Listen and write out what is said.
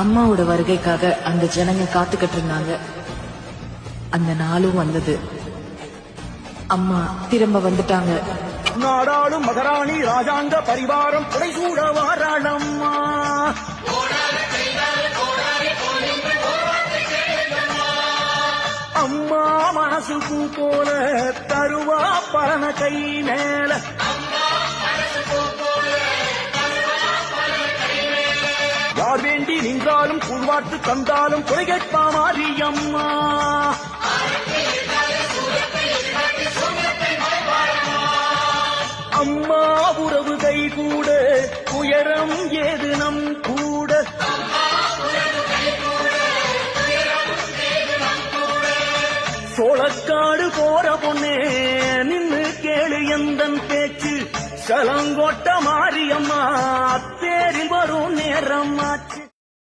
அம்மாவோட வருகைக்காக அந்த ஜனங்க காத்துக்கிட்டு இருந்தாங்க. அந்த நாளும் வந்தது. அம்மா திரும்ப வந்துட்டாங்க. நாடாளும் மகாராணி ராஜாங்க பரிவாரம் புடைசூட வாராளம்மா. அம்மா மனசு பூ போல தருவா பரண கை மேல. யார் வேண்டி நின்றாலும் புல்வாட்டு தந்தாலும் குறை கேட்பா மாரியம்மா. அம்மா உறவு கை கூட உயரம் ஏது நம் கூட. சோளக்காடு போற பொண்ணே நின்னு கேளு எந்தன் பேச்சு. சலங்கோட்ட மாரியம்மா தேரில் வரும் நேரம் ஆச்சு.